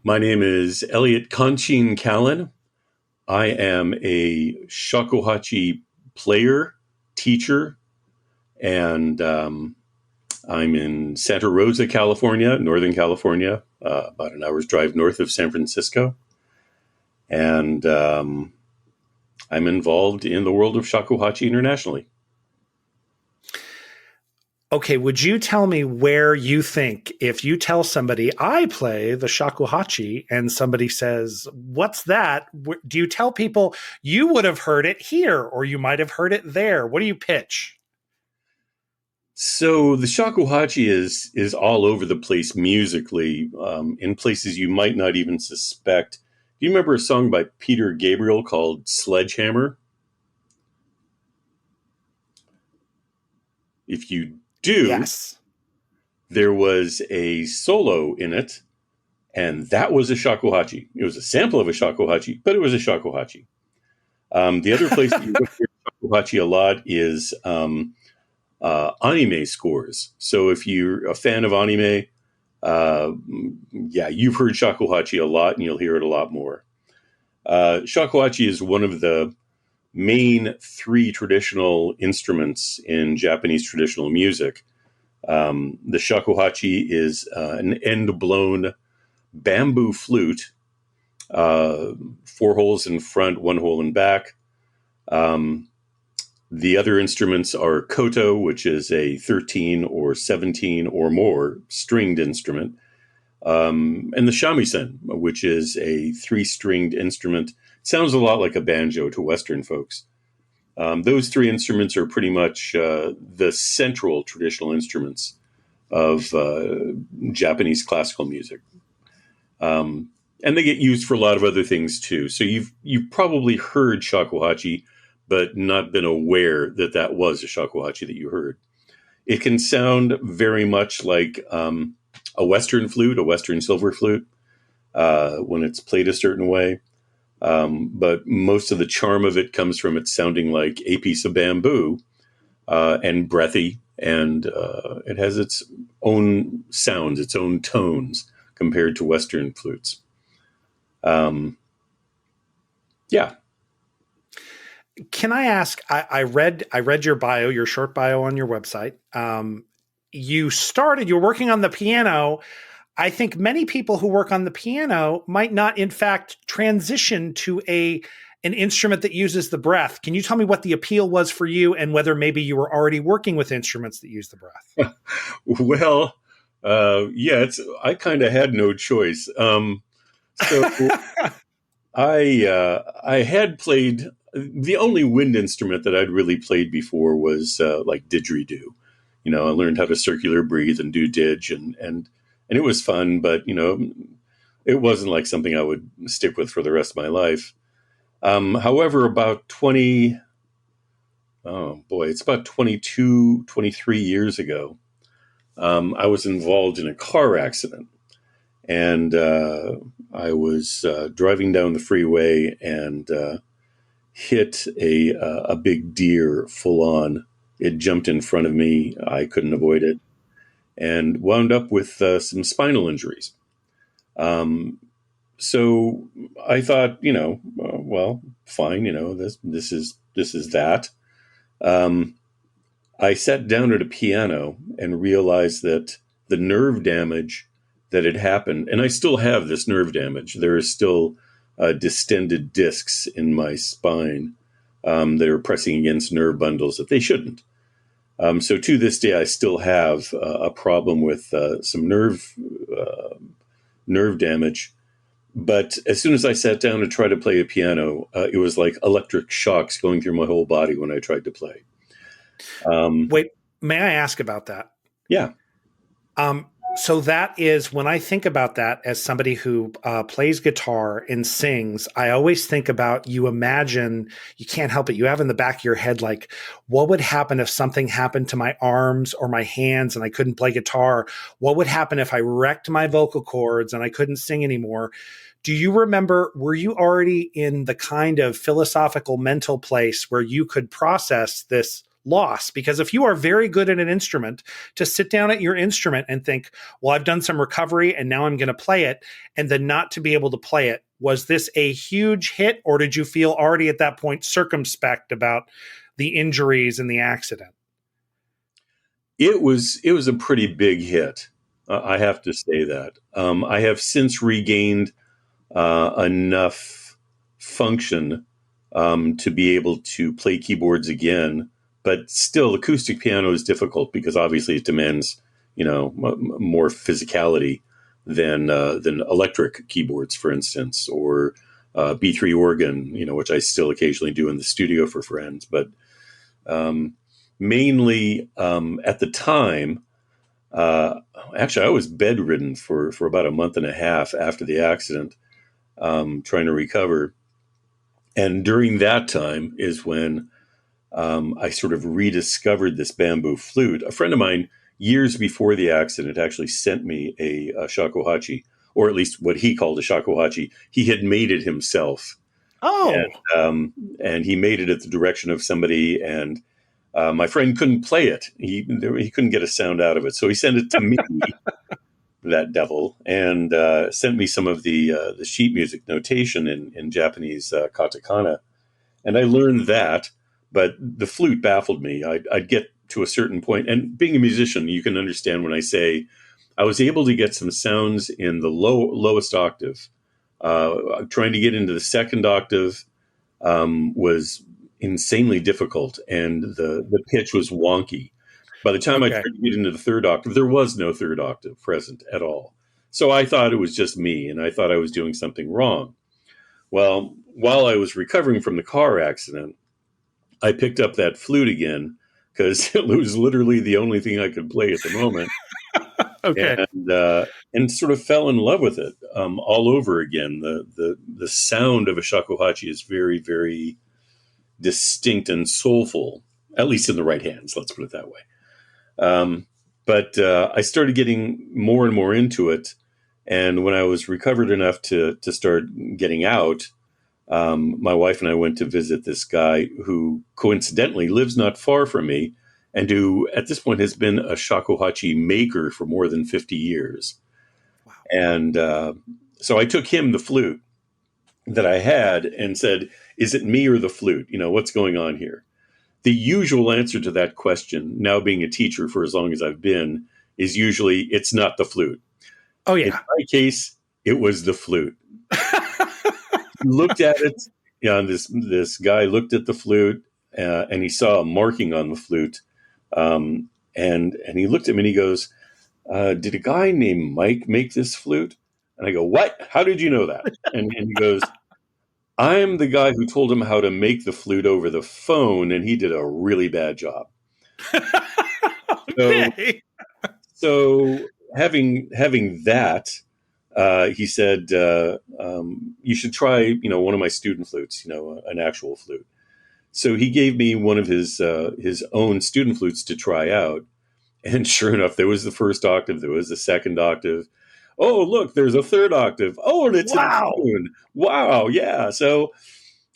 My name is Elliot Kanshin Kallen. I am a shakuhachi player, teacher, and I'm in Santa Rosa, California, Northern California, about an hour's drive north of San Francisco. And I'm involved in the world of shakuhachi internationally. Okay, would you tell me where you think, if you tell somebody, I play the shakuhachi, and somebody says, what's that? Do you tell people you would have heard it here or you might have heard it there? What do you pitch? So the shakuhachi is all over the place musically, in places you might not even suspect. Do you remember a song by Peter Gabriel called Sledgehammer? If you do, Yes. there was a solo in it, and that was a shakuhachi. It was a sample of a shakuhachi, but it was a shakuhachi. The other place that you look for shakuhachi a lot is anime scores. So if you're a fan of anime, uh, yeah, you've heard shakuhachi a lot, and you'll hear it a lot more. Shakuhachi is one of the main three traditional instruments in Japanese traditional music. The shakuhachi is an end-blown bamboo flute, uh, four holes in front, one hole in back. Um, the other instruments are koto, which is a 13 or 17 or more stringed instrument, and the shamisen, which is a three-stringed instrument. Sounds a lot like a banjo to Western folks. Those three instruments are pretty much the central traditional instruments of Japanese classical music, and they get used for a lot of other things too. So you've probably heard shakuhachi, but not been aware that that was a shakuhachi that you heard. It can sound very much like a Western flute, a Western silver flute, when it's played a certain way. But most of the charm of it comes from it sounding like a piece of bamboo, and breathy, and it has its own sounds, its own tones compared to Western flutes. Um, yeah. Can I ask? I read your bio, your short bio on your website. You're working on the piano. I think many people who work on the piano might not, in fact, transition to an instrument that uses the breath. Can you tell me what the appeal was for you, and whether maybe you were already working with instruments that use the breath? Well, yeah, I kind of had no choice. So I had played the only wind instrument that I'd really played before was like didgeridoo. You know, I learned how to circular breathe and do didge, and it was fun, but it wasn't like something I would stick with for the rest of my life. However, about 20, oh boy, it's about 22, 23 years ago, I was involved in a car accident. And I was driving down the freeway and hit a big deer full on. It jumped in front of me. I couldn't avoid it, and wound up with some spinal injuries. Um, so I thought, well, fine. This is that. Um, I sat down at a piano and realized that the nerve damage that had happened, and I still have this nerve damage. There is still distended discs in my spine that are pressing against nerve bundles that they shouldn't. So to this day, I still have a problem with some nerve damage. But as soon as I sat down to try to play a piano, it was like electric shocks going through my whole body when I tried to play. Wait, may I ask about that? Yeah. So that is, when I think about that as somebody who plays guitar and sings, I always think about, you imagine, you can't help it. You have in the back of your head, like, what would happen if something happened to my arms or my hands and I couldn't play guitar? What would happen if I wrecked my vocal cords and I couldn't sing anymore? Do you remember, were you already in the kind of philosophical mental place where you could process this loss. Because if you are very good at an instrument, to sit down at your instrument and think, well, I've done some recovery and now I'm going to play it, and then not to be able to play it, was this a huge hit, or did you feel already at that point circumspect about the injuries and the accident? It was a pretty big hit. I have to say that. I have since regained enough function to be able to play keyboards again, but still, acoustic piano is difficult because obviously it demands, more physicality than electric keyboards, for instance, or B3 organ, which I still occasionally do in the studio for friends. But mainly at the time, actually, I was bedridden for about a month and a half after the accident, trying to recover. And during that time is when I sort of rediscovered this bamboo flute. A friend of mine, years before the accident, actually sent me a shakuhachi, or at least what he called a shakuhachi. He had made it himself. Oh, And he made it at the direction of somebody, and my friend couldn't play it. He couldn't get a sound out of it. So he sent it to me, that devil, and sent me some of the sheet music notation in Japanese katakana. And I learned that, but the flute baffled me. I'd get to a certain point, and being a musician, you can understand when I say I was able to get some sounds in the lowest octave. Trying to get into the second octave was insanely difficult, and the pitch was wonky. By the time I okay. tried to get into the third octave, there was no third octave present at all. So I thought it was just me, and I thought I was doing something wrong. Well, while I was recovering from the car accident, I picked up that flute again because it was literally the only thing I could play at the moment, Okay. and sort of fell in love with it all over again. The sound of a shakuhachi is very, very distinct and soulful, at least in the right hands. Let's put it that way. But I started getting more and more into it, and when I was recovered enough to start getting out, my wife and I went to visit this guy who coincidentally lives not far from me, and who at this point has been a shakuhachi maker for more than 50 years. Wow. And so I took him the flute that I had and said, "Is it me or the flute? What's going on here?" The usual answer to that question, now being a teacher for as long as I've been, is usually it's not the flute. Oh, In yeah. my case, it was the flute. He looked at it. This guy looked at the flute, and he saw a marking on the flute, and he looked at me and he goes, "Did a guy named Mike make this flute?" And I go, "What? How did you know that?" And he goes, "I'm the guy who told him how to make the flute over the phone, and he did a really bad job." So, Okay. so having that, he said, "You should try, one of my student flutes, an actual flute." So he gave me one of his own student flutes to try out, and sure enough, there was the first octave, there was the second octave. Oh, look, there's a third octave. Oh, and it's in Wow. tune. Wow, yeah. So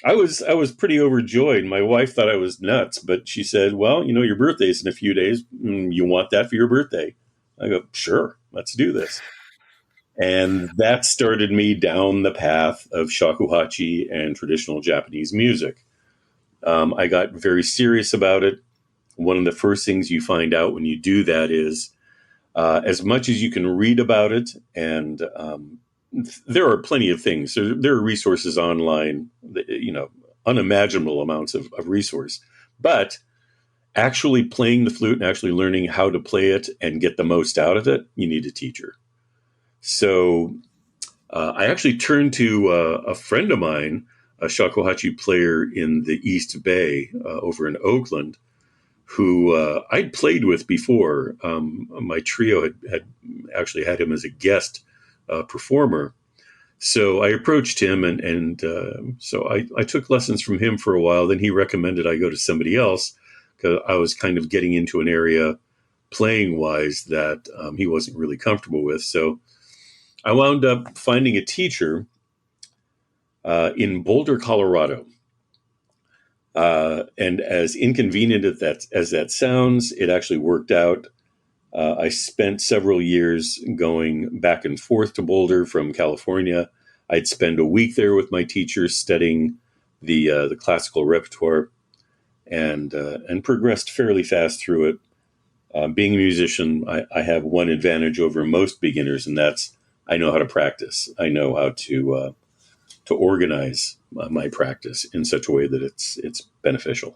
I was pretty overjoyed. My wife thought I was nuts, but she said, "Well, your birthday's in a few days. You want that for your birthday?" I go, "Sure, let's do this." And that started me down the path of shakuhachi and traditional Japanese music. I got very serious about it. One of the first things you find out when you do that is, as much as you can read about it, and there are plenty of things. There are resources online, unimaginable amounts of resource. But actually playing the flute and actually learning how to play it and get the most out of it, you need a teacher. So I actually turned to a friend of mine, a shakuhachi player in the East Bay over in Oakland, who I'd played with before. My trio had actually had him as a guest performer. So I approached him, and so I took lessons from him for a while. Then he recommended I go to somebody else because I was kind of getting into an area playing wise that he wasn't really comfortable with. So I wound up finding a teacher in Boulder, Colorado. And as inconvenient as that sounds, it actually worked out. I spent several years going back and forth to Boulder from California. I'd spend a week there with my teachers studying the classical repertoire, and progressed fairly fast through it. Being a musician, I have one advantage over most beginners, and that's I know how to practice. I know how to organize my practice in such a way that it's beneficial.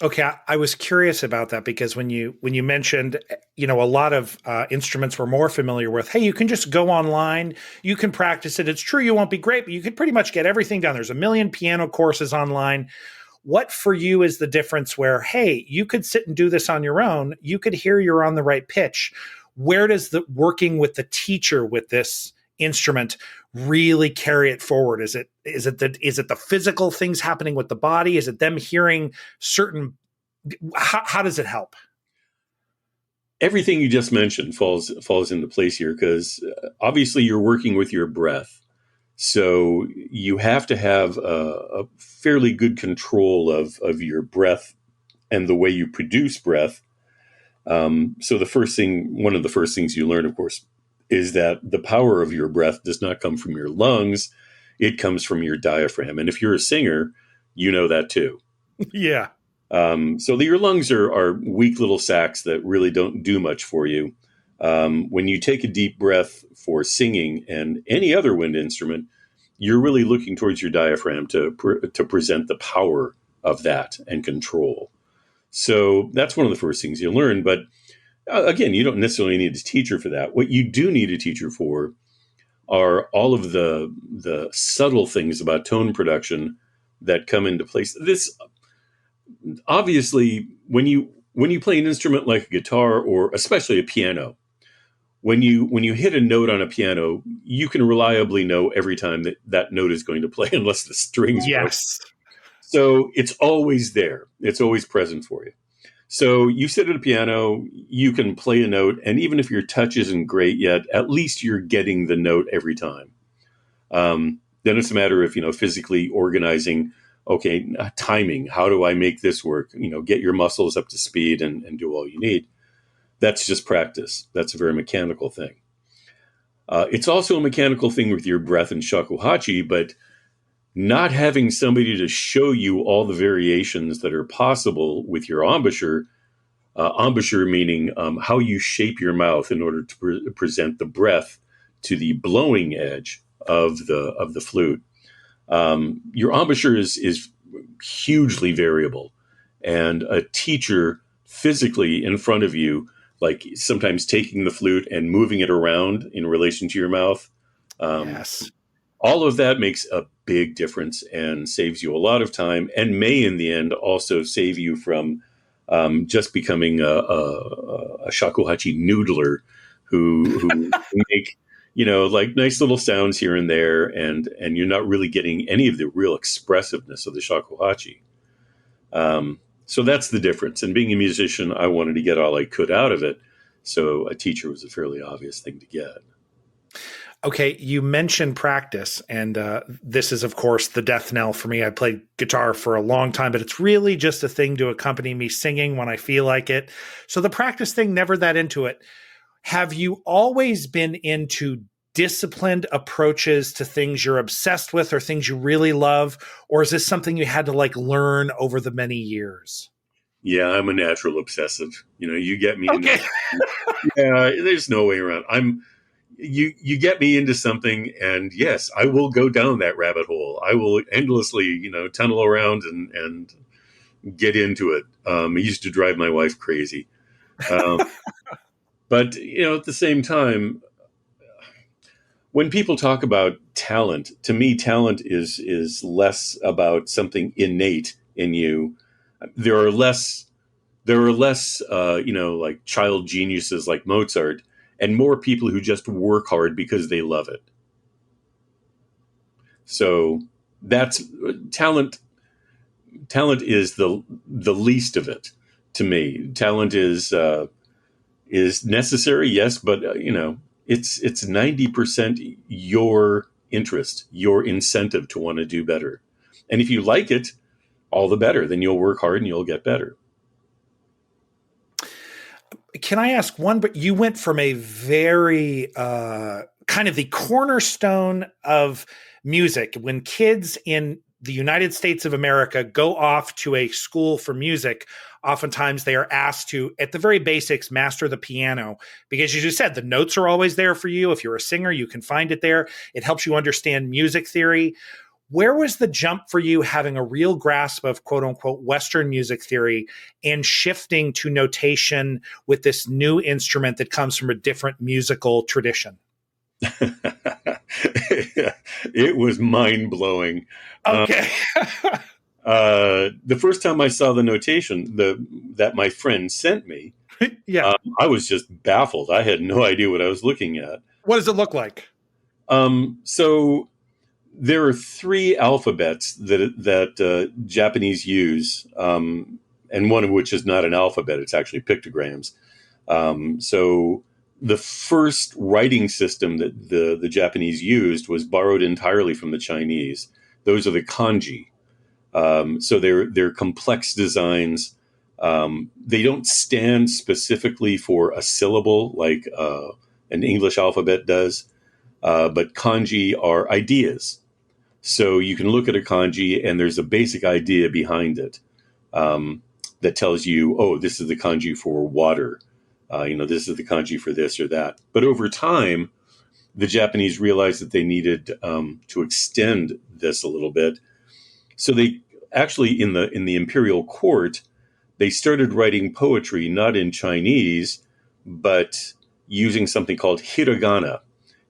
Okay, I was curious about that because when you mentioned, a lot of instruments we're more familiar with. Hey, you can just go online, you can practice it. It's true you won't be great, but you can pretty much get everything done. There's a million piano courses online. What for you is the difference where, hey, you could sit and do this on your own. You could hear you're on the right pitch. Where does the working with the teacher with this instrument really carry it forward? Is it the physical things happening with the body? Is it them hearing certain? How does it help? Everything you just mentioned falls into place here because obviously you're working with your breath, so you have to have a fairly good control of your breath and the way you produce breath. So one of the first things you learn, of course, is that the power of your breath does not come from your lungs; it comes from your diaphragm. And if you're a singer, you know that too. Yeah. So your lungs are weak little sacs that really don't do much for you. When you take a deep breath for singing and any other wind instrument, you're really looking towards your diaphragm to present the power of that and control. So that's one of the first things you learn. But again, you don't necessarily need a teacher for that. What you do need a teacher for are all of the subtle things about tone production that come into place. This obviously when you play an instrument like a guitar or especially a piano, when you hit a note on a piano, you can reliably know every time that note is going to play unless the strings broke. Yes. So it's always there. It's always present for you. So you sit at a piano, you can play a note, and even if your touch isn't great yet, at least you're getting the note every time. Then it's a matter of physically organizing. Okay, timing. How do I make this work? Get your muscles up to speed and do all you need. That's just practice. That's a very mechanical thing. It's also a mechanical thing with your breath and shakuhachi, but not having somebody to show you all the variations that are possible with your embouchure. Embouchure meaning how you shape your mouth in order to present the breath to the blowing edge of the flute. Your embouchure is hugely variable, and a teacher physically in front of you, like sometimes taking the flute and moving it around in relation to your mouth, Yes. all of that makes a big difference and saves you a lot of time, and may in the end also save you from just becoming a shakuhachi noodler who make like nice little sounds here and there, and you're not really getting any of the real expressiveness of the shakuhachi. So that's the difference. And being a musician, I wanted to get all I could out of it, so a teacher was a fairly obvious thing to get. Okay, you mentioned practice, and this is, of course, the death knell for me. I played guitar for a long time, but it's really just a thing to accompany me singing when I feel like it. So the practice thing, never that into it. Have you always been into disciplined approaches to things you're obsessed with or things you really love? Or is this something you had to learn over the many years? Yeah, I'm a natural obsessive. You get me into Okay. yeah, there's no way around. You get me into something, and yes, I will go down that rabbit hole. I will endlessly, tunnel around and get into it. It used to drive my wife crazy. Um, but at the same time, when people talk about talent, to me, talent is less about something innate in you. There are less like child geniuses like Mozart, and more people who just work hard because they love it. So that's talent. Talent is the least of it to me. Talent is necessary, yes, but it's 90% your interest, your incentive to want to do better. And if you like it, all the better. Then you'll work hard and you'll get better. Can I ask one? But you went from a very kind of the cornerstone of music. When kids in the United States of America go off to a school for music, oftentimes they are asked to, at the very basics, master the piano, because as you said, the notes are always there for you. If you're a singer, you can find it there. It helps you understand music theory. Where was the jump for you, having a real grasp of quote unquote Western music theory and shifting to notation with this new instrument that comes from a different musical tradition? It was mind blowing. Okay. The first time I saw the notation that my friend sent me, Yeah. I was just baffled. I had no idea what I was looking at. What does it look like? So there are three alphabets that Japanese use, and one of which is not an alphabet; it's actually pictograms. So the first writing system that the Japanese used was borrowed entirely from the Chinese. Those are the kanji. So they're complex designs. They don't stand specifically for a syllable like an English alphabet does, but kanji are ideas. So you can look at a kanji and there's a basic idea behind it that tells you, oh, this is the kanji for water. This is the kanji for this or that. But over time, the Japanese realized that they needed to extend this a little bit. So they actually, in the imperial court, they started writing poetry not in Chinese, but using something called hiragana.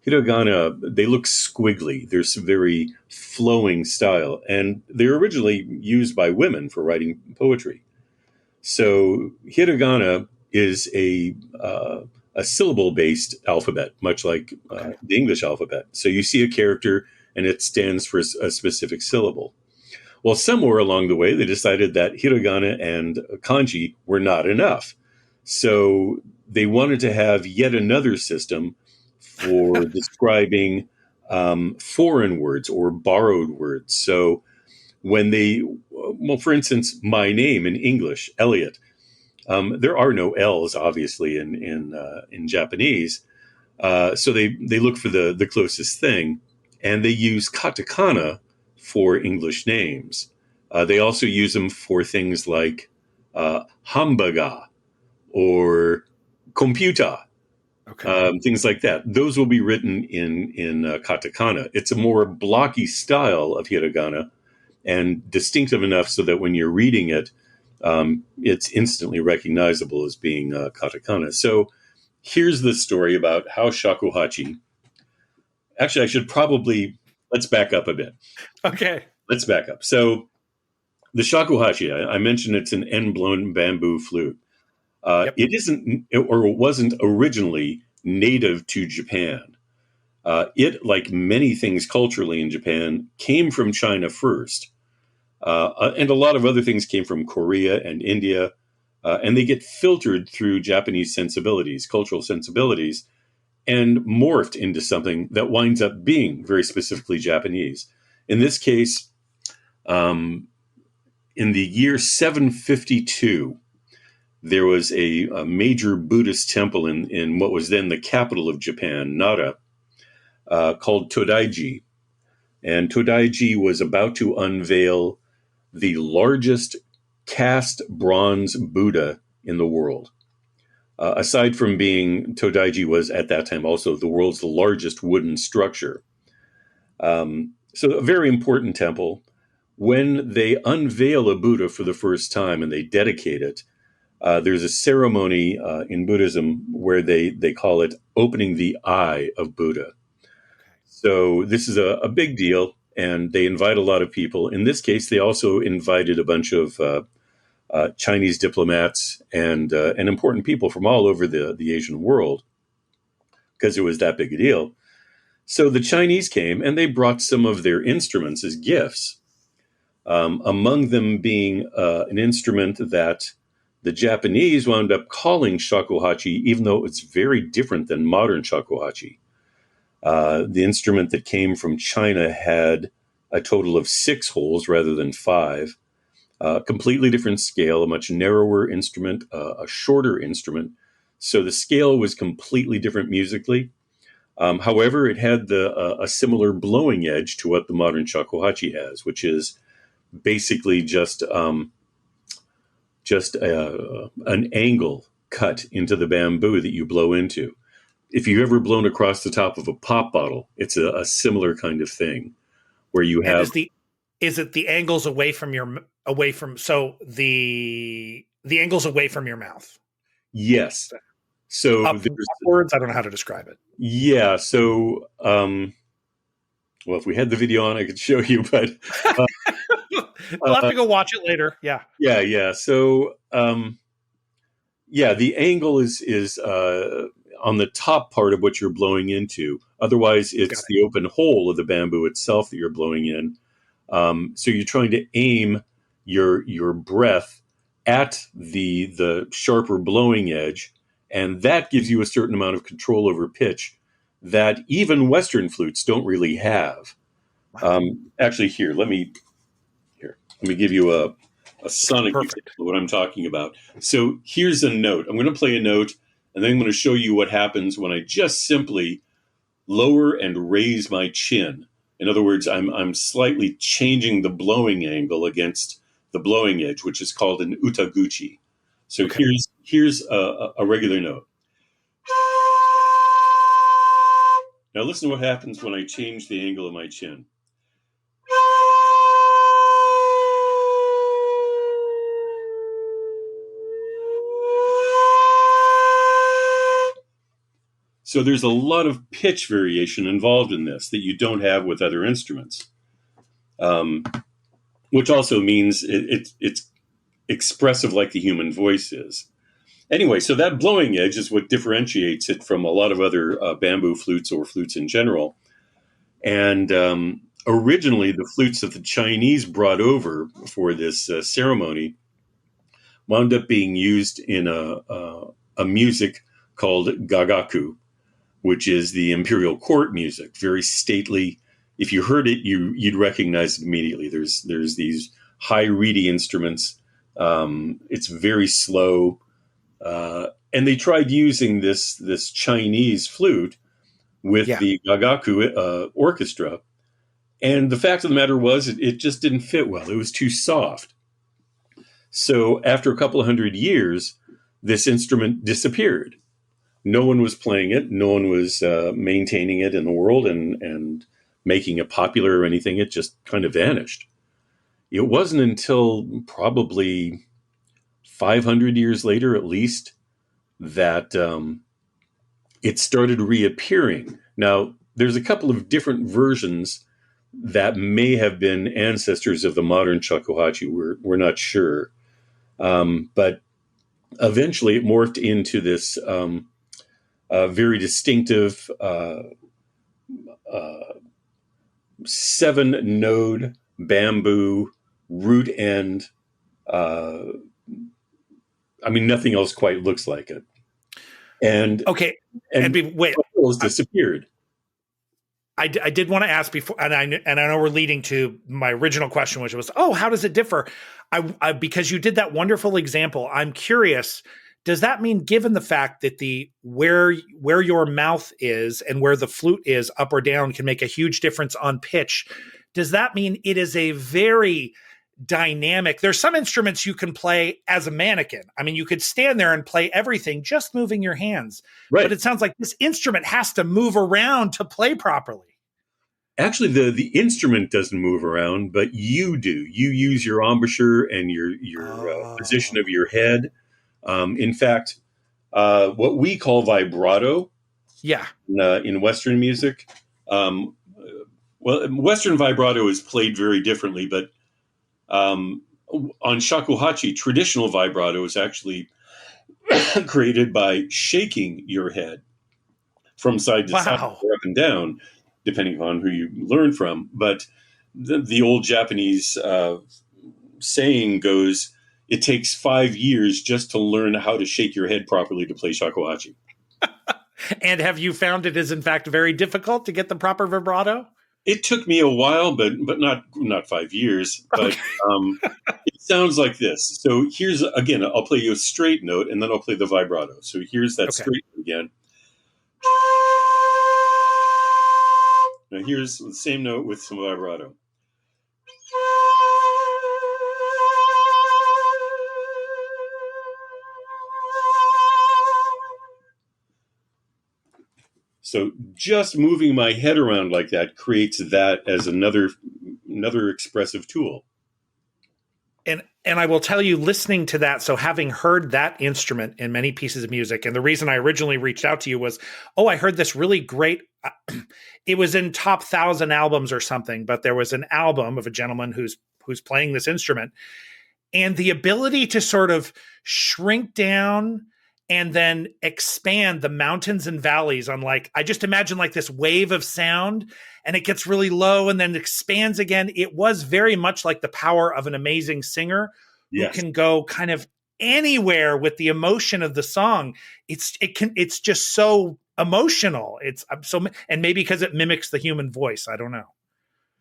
Hiragana, they look squiggly. There's some very flowing style, and they're originally used by women for writing poetry. So hiragana is a syllable-based alphabet, much like the English alphabet. So you see a character, and it stands for a specific syllable. Well, somewhere along the way, they decided that hiragana and kanji were not enough. So they wanted to have yet another system for describing foreign words or borrowed words. So when for instance, my name in English, Elliot, there are no L's, obviously, in Japanese. So they look for the closest thing, and they use katakana for English names. They also use them for things like hamburger or computer, things like that. Those will be written in katakana. It's a more blocky style of hiragana and distinctive enough so that when you're reading it, it's instantly recognizable as being katakana. So here's the story about how shakuhachi. Actually, let's back up a bit. Okay. Let's back up. So the shakuhachi, I mentioned it's an end-blown bamboo flute. It isn't, or it wasn't originally native to Japan. It, like many things culturally in Japan, came from China first. And a lot of other things came from Korea and India. And they get filtered through Japanese sensibilities, cultural sensibilities, and morphed into something that winds up being very specifically Japanese. In this case, in the year 752, there was a major Buddhist temple in what was then the capital of Japan, Nara, called Todaiji. And Todaiji was about to unveil the largest cast bronze Buddha in the world. Aside from being, Todaiji was at that time also the world's largest wooden structure. So a very important temple. When they unveil a Buddha for the first time and they dedicate it, there's a ceremony in Buddhism where they call it opening the eye of Buddha. So this is a big deal, and they invite a lot of people. In this case, they also invited a bunch of Chinese diplomats and important people from all over the Asian world because it was that big a deal. So the Chinese came, and they brought some of their instruments as gifts, among them being an instrument that the Japanese wound up calling shakuhachi, even though it's very different than modern shakuhachi. The instrument that came from China had a total of 6 holes rather than 5. Completely different scale, a much narrower instrument, a shorter instrument. So the scale was completely different musically. However, it had a similar blowing edge to what the modern shakuhachi has, which is basically just an angle cut into the bamboo that you blow into. If you've ever blown across the top of a pop bottle, it's a similar kind of thing where you And have is it the angles away from so the angles away from your mouth? yes. So Upwards, I don't know how to describe it. yeah. So well, if we had the video on, I could show you, but We'll have to go watch it later. Yeah. yeah. So yeah, the angle is on the top part of what you're blowing into. Otherwise, it's the open hole of the bamboo itself that you're blowing in. So you're trying to aim your breath at the sharper blowing edge, and that gives you a certain amount of control over pitch that even Western flutes don't really have. Wow. Actually, let me give you a sonic example of what I'm talking about. So here's a note. I'm going to play a note, and then I'm going to show you what happens when I just simply lower and raise my chin. In other words, I'm slightly changing the blowing angle against the blowing edge, which is called an utaguchi. So here's a regular note. Now listen to what happens when I change the angle of my chin. So there's a lot of pitch variation involved in this that you don't have with other instruments, which also means it's expressive like the human voice is. Anyway, so that blowing edge is what differentiates it from a lot of other bamboo flutes or flutes in general. And originally, the flutes that the Chinese brought over for this ceremony wound up being used in a music called gagaku, which is the imperial court music, very stately. If you heard it, you'd recognize it immediately. There's these high reedy instruments. It's very slow, and they tried using this Chinese flute with the gagaku orchestra, and the fact of the matter was, it just didn't fit well. It was too soft. So after a couple of 100 years, this instrument disappeared. No one was playing it. No one was maintaining it in the world and making it popular or anything. It just kind of vanished. It wasn't until probably 500 years later, at least, that it started reappearing. Now, there's a couple of different versions that may have been ancestors of the modern shakuhachi. We're not sure. But eventually it morphed into this very distinctive 7-node bamboo root end. Nothing else quite looks like it. And wait, disappeared. I did want to ask before, and I know we're leading to my original question, which was, how does it differ? I because you did that wonderful example. I'm curious. Does that mean, given the fact that where your mouth is and where the flute is, up or down, can make a huge difference on pitch? Does that mean it is a very dynamic? There's some instruments you can play as a mannequin. I mean, you could stand there and play everything just moving your hands. Right. But it sounds like this instrument has to move around to play properly. Actually, the instrument doesn't move around, but you do. You use your embouchure and your position of your head. In fact, what we call vibrato, in Western music, Western vibrato is played very differently, but on shakuhachi, traditional vibrato is actually created by shaking your head from side to side or up and down, depending upon who you learn from. But the old Japanese saying goes, it takes 5 years just to learn how to shake your head properly to play shakuhachi. And have you found it is, in fact, very difficult to get the proper vibrato? It took me a while, but not 5 years. But Okay. it sounds like this. So here's again. I'll play you a straight note, and then I'll play the vibrato. So here's that Okay. straight note again. Now here's the same note with some vibrato. So just moving my head around like that creates that as another expressive tool. And I will tell you, listening to that, so having heard that instrument in many pieces of music, and the reason I originally reached out to you was, oh, I heard this really great. It was in top 1,000 albums or something, but there was an album of a gentleman who's playing this instrument, and the ability to sort of shrink down and then expand the mountains and valleys on, like, I just imagine like this wave of sound, and it gets really low and then expands again. It was very much like the power of an amazing singer who Yes. can go kind of anywhere with the emotion of the song. It's just so emotional. It's so, and maybe because it mimics the human voice, I don't know.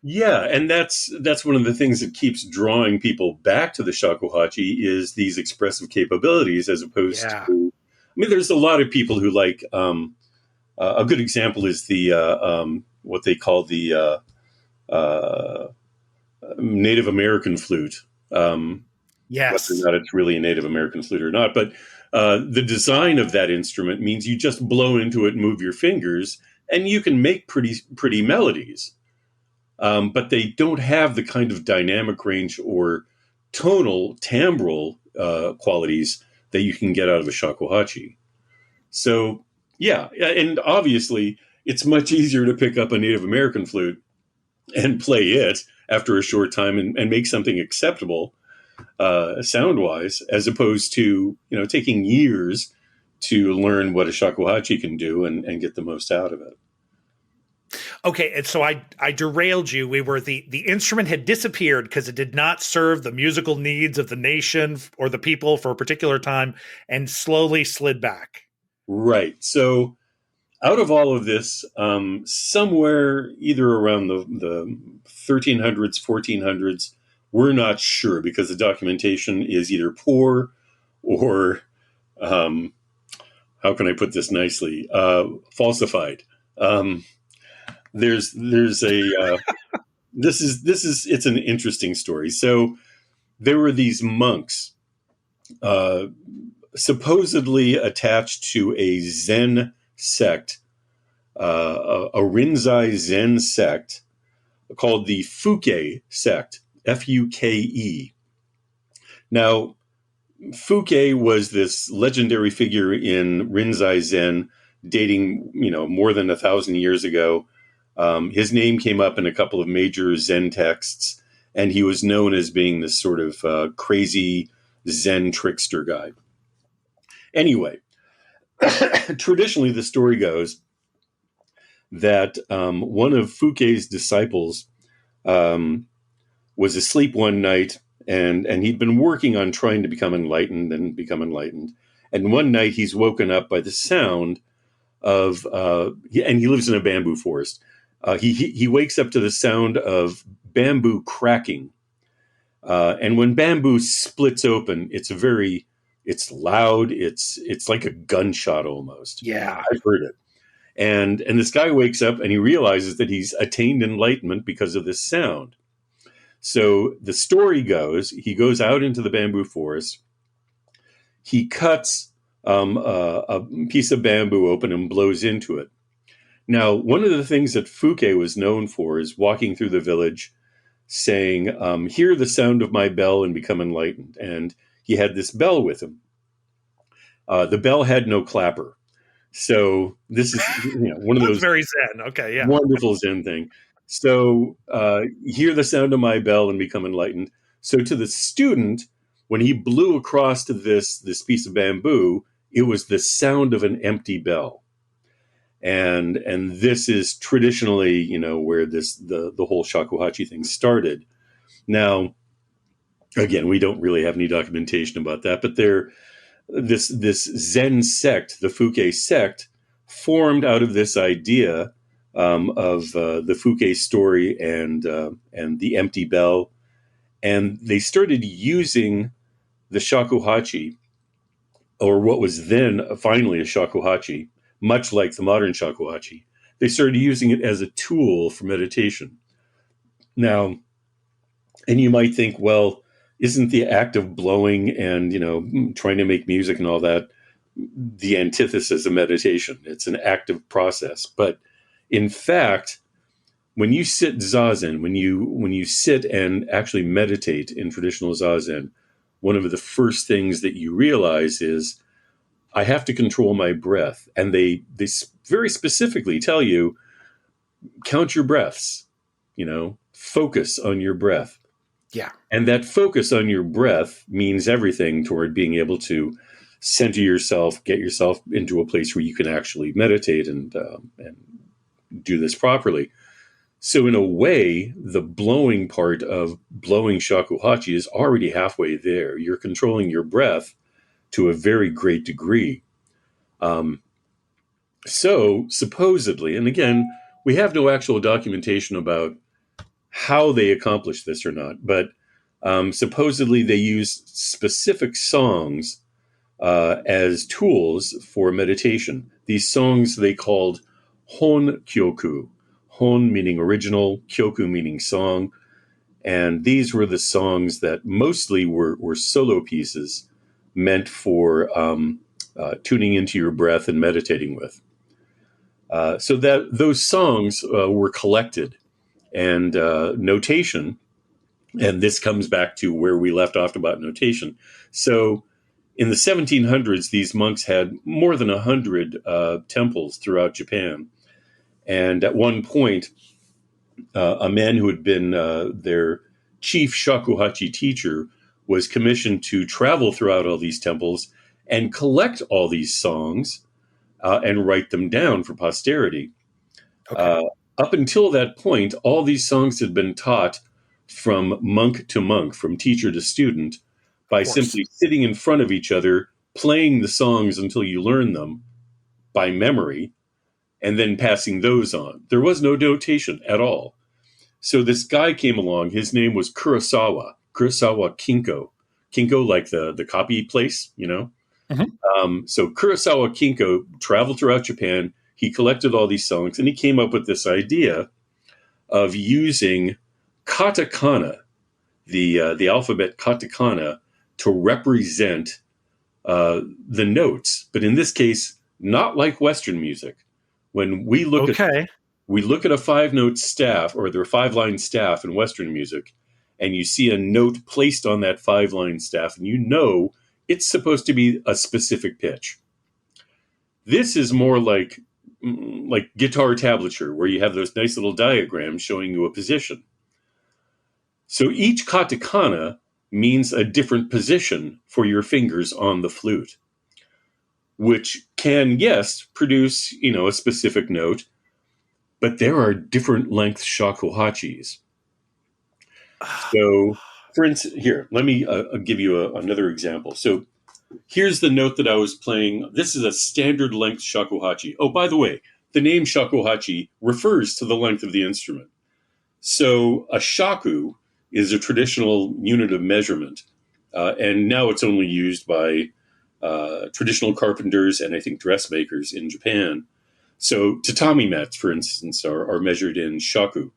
Yeah, and that's one of the things that keeps drawing people back to the shakuhachi is these expressive capabilities, as opposed Yeah. to. I mean, there's a lot of people who like. A good example is the what they call the Native American flute. Whether or Yes. not it's really a Native American flute or not, but the design of that instrument means you just blow into it, and move your fingers, and you can make pretty melodies. But they don't have the kind of dynamic range or tonal, timbral qualities that you can get out of a shakuhachi. So, yeah, and obviously, it's much easier to pick up a Native American flute and play it after a short time and make something acceptable sound wise, as opposed to taking years to learn what a shakuhachi can do and get the most out of it. Okay, and so I derailed you. We were the instrument had disappeared because it did not serve the musical needs of the nation or the people for a particular time, and slowly slid back. Right. So out of all of this, somewhere either around the 1300s, 1400s, we're not sure because the documentation is either poor or, um, how can I put this nicely, falsified. There's a this is it's an interesting story. So there were these monks uh, supposedly attached to a Zen sect, a Rinzai Zen sect called the Fuke sect, Fuke. Now, Fuke was this legendary figure in Rinzai Zen, dating more than 1,000 years ago. His name came up in a couple of major Zen texts, and he was known as being this sort of crazy Zen trickster guy. Anyway, traditionally, the story goes that one of Fuke's disciples um, was asleep one night, and he'd been working on trying to become enlightened and become enlightened. And one night, he's woken up by the sound of, and he lives in a bamboo forest. He wakes up to the sound of bamboo cracking, and when bamboo splits open, it's loud. It's like a gunshot almost. Yeah. I've heard it. And this guy wakes up and he realizes that he's attained enlightenment because of this sound. So the story goes, he goes out into the bamboo forest. He cuts a piece of bamboo open and blows into it. Now, one of the things that Fuke was known for is walking through the village saying, hear the sound of my bell and become enlightened. And he had this bell with him. The bell had no clapper. So this is one of That's those very Zen. Okay, yeah. wonderful Zen thing. So hear the sound of my bell and become enlightened. So to the student, when he blew across to this piece of bamboo, it was the sound of an empty bell. And this is traditionally, where the whole shakuhachi thing started. Now, again, we don't really have any documentation about that, but this Zen sect, the Fuke sect, formed out of this idea of the Fouquet story and the empty bell, and they started using the shakuhachi, or what was then finally a shakuhachi, much like the modern shakuhachi. They started using it as a tool for meditation. Now, and you might think, well, isn't the act of blowing and trying to make music and all that the antithesis of meditation? It's an active process, but in fact, when you sit zazen, when you sit and actually meditate in traditional zazen, one of the first things that you realize is I have to control my breath, and they very specifically tell you count your breaths, focus on your breath. Yeah. And that focus on your breath means everything toward being able to center yourself, get yourself into a place where you can actually meditate and do this properly. So in a way, the blowing part of blowing shakuhachi is already halfway there. You're controlling your breath to a very great degree. So supposedly, and again, we have no actual documentation about how they accomplished this or not, but supposedly they used specific songs as tools for meditation. These songs they called hon kyoku, hon meaning original, kyoku meaning song, and these were the songs that mostly were solo pieces meant for tuning into your breath and meditating with. So that those songs were collected, and notation, and this comes back to where we left off about notation. So in the 1700s, these monks had more than 100 temples throughout Japan. And at one point, a man who had been their chief shakuhachi teacher was commissioned to travel throughout all these temples and collect all these songs and write them down for posterity. Okay. Up until that point, all these songs had been taught from monk to monk, from teacher to student, by simply sitting in front of each other, playing the songs until you learn them by memory, and then passing those on. There was no notation at all. So this guy came along. His name was Kurosawa Kinko. Kinko, like the copy place, So Kurosawa Kinko traveled throughout Japan. He collected all these songs, and he came up with this idea of using katakana, the alphabet katakana, to represent the notes. But in this case, not like Western music. When we look at a 5-note staff, or the 5-line staff in Western music, and you see a note placed on that 5-line staff, and it's supposed to be a specific pitch. This is more like guitar tablature, where you have those nice little diagrams showing you a position. So each katakana means a different position for your fingers on the flute, which can, yes, produce, a specific note, but there are different length shakuhachis. So, for instance, here, let me give you another example. So here's the note that I was playing. This is a standard length shakuhachi. Oh, by the way, the name shakuhachi refers to the length of the instrument. So a shaku is a traditional unit of measurement, and now it's only used by traditional carpenters and I think dressmakers in Japan. So tatami mats, for instance, are measured in shaku.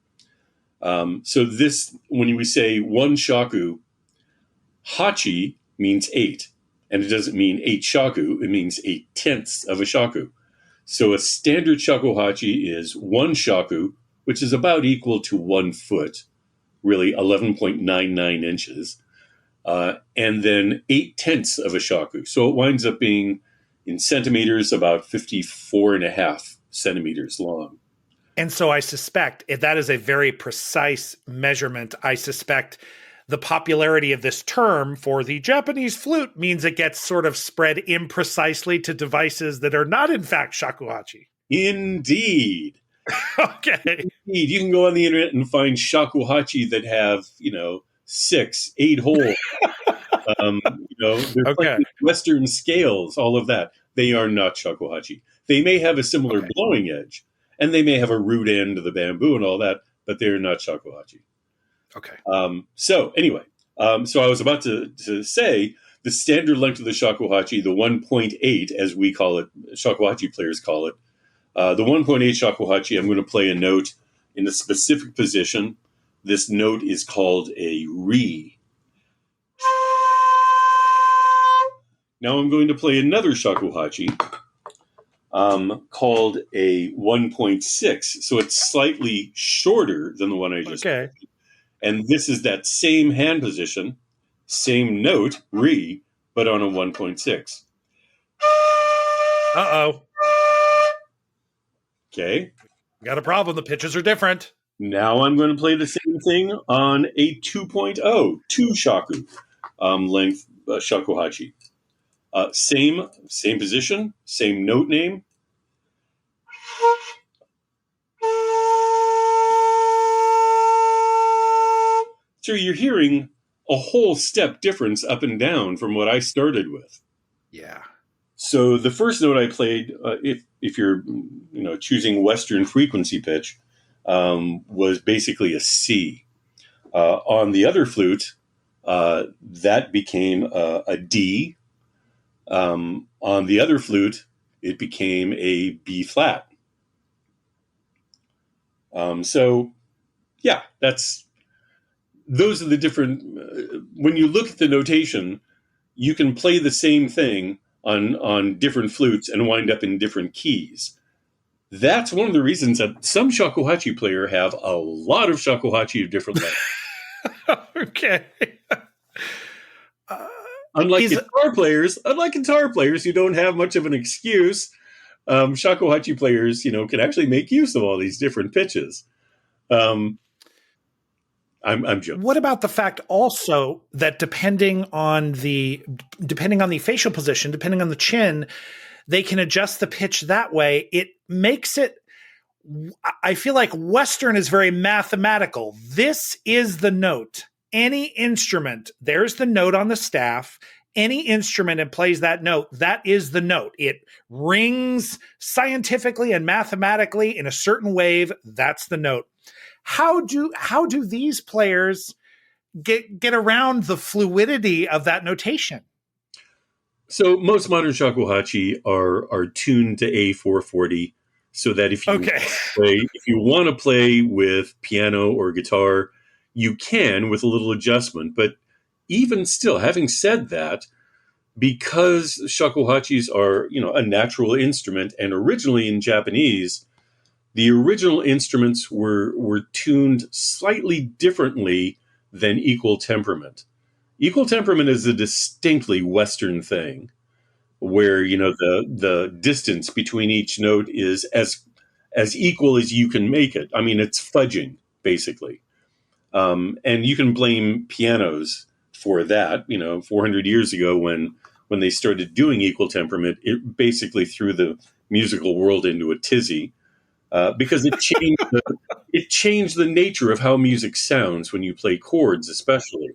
So this, when we say one shaku, hachi means 8, and it doesn't mean 8 shaku, it means 8/10 of a shaku. So a standard shakuhachi is 1 shaku, which is about equal to 1 foot, really 11.99 inches, and then 8/10 of a shaku. So it winds up being, in centimeters, about 54.5 centimeters long. And so I suspect if that is a very precise measurement, I suspect the popularity of this term for the Japanese flute means it gets sort of spread imprecisely to devices that are not, in fact, shakuhachi. Indeed. Okay. Indeed. You can go on the internet and find shakuhachi that have, 6, 8 holes. They're playing Western scales, all of that. They are not shakuhachi. They may have a similar blowing edge, and they may have a root end to the bamboo and all that, but they're not shakuhachi. Okay. So anyway, so I was about to say the standard length of the shakuhachi, the 1.8, as we call it, shakuhachi players call it, the 1.8 shakuhachi, I'm going to play a note in a specific position. This note is called a ri. Now I'm going to play another shakuhachi called a 1.6. So it's slightly shorter than the one I just played. And this is that same hand position, same note, ri, but on a 1.6. Uh-oh. Okay. Got a problem. The pitches are different. Now I'm going to play the same thing on a 2.0, 2 shaku length shakuhachi. Same position, same note name. So you're hearing a whole step difference up and down from what I started with. Yeah. So the first note I played, if you're choosing Western frequency pitch, was basically a C. On the other flute, that became a D. On the other flute, it became a B flat. So, yeah, those are the different. When you look at the notation, you can play the same thing on different flutes and wind up in different keys. That's one of the reasons that some shakuhachi player have a lot of shakuhachi of different lengths. Okay. Unlike guitar players who don't have much of an excuse, shakuhachi players, can actually make use of all these different pitches. I'm joking. What about the fact also that depending on the facial position, depending on the chin, they can adjust the pitch that way? It makes it, I feel like Western is very mathematical. This is the note. Any instrument, there's the note on the staff. Any instrument that plays that note, that is the note. It rings scientifically and mathematically in a certain wave. That's the note. How do these players get around the fluidity of that notation? So most modern shakuhachi are tuned to A440, so that if you want to play with piano or guitar, you can with a little adjustment. But even still, having said that, because shakuhachis are a natural instrument, and originally in Japanese, the original instruments were tuned slightly differently than equal temperament. Equal temperament is a distinctly Western thing, where the distance between each note is as equal as you can make it. I mean, it's fudging basically, and you can blame pianos for that. 400 years ago when they started doing equal temperament, it basically threw the musical world into a tizzy. Because it changed the nature of how music sounds when you play chords, especially.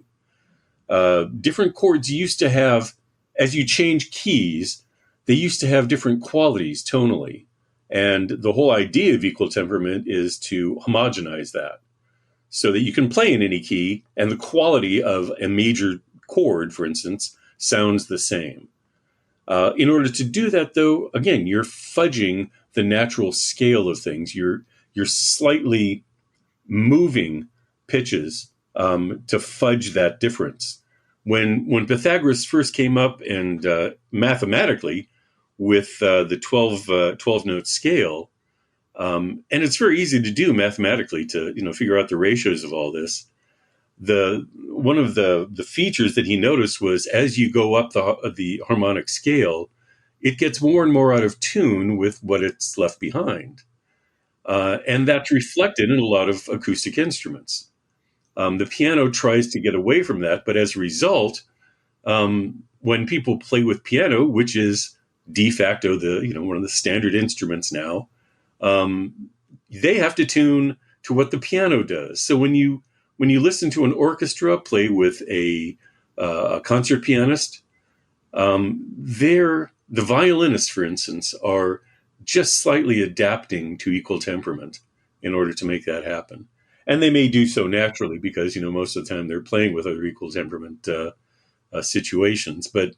Different chords used to have, as you change keys, they used to have different qualities tonally. And the whole idea of equal temperament is to homogenize that so that you can play in any key and the quality of a major chord, for instance, sounds the same. In order to do that, though, again, you're fudging the natural scale of things. You're slightly moving pitches to fudge that difference. When Pythagoras first came up and mathematically with the 12 note scale, and it's very easy to do mathematically to figure out the ratios of all this. One of the features that he noticed was as you go up the harmonic scale, it gets more and more out of tune with what it's left behind. And that's reflected in a lot of acoustic instruments. The piano tries to get away from that, but as a result, when people play with piano, which is de facto one of the standard instruments now, they have to tune to what the piano does. So when you listen to an orchestra play with a concert pianist, the violinists, for instance, are just slightly adapting to equal temperament in order to make that happen. And they may do so naturally because, most of the time they're playing with other equal temperament situations. But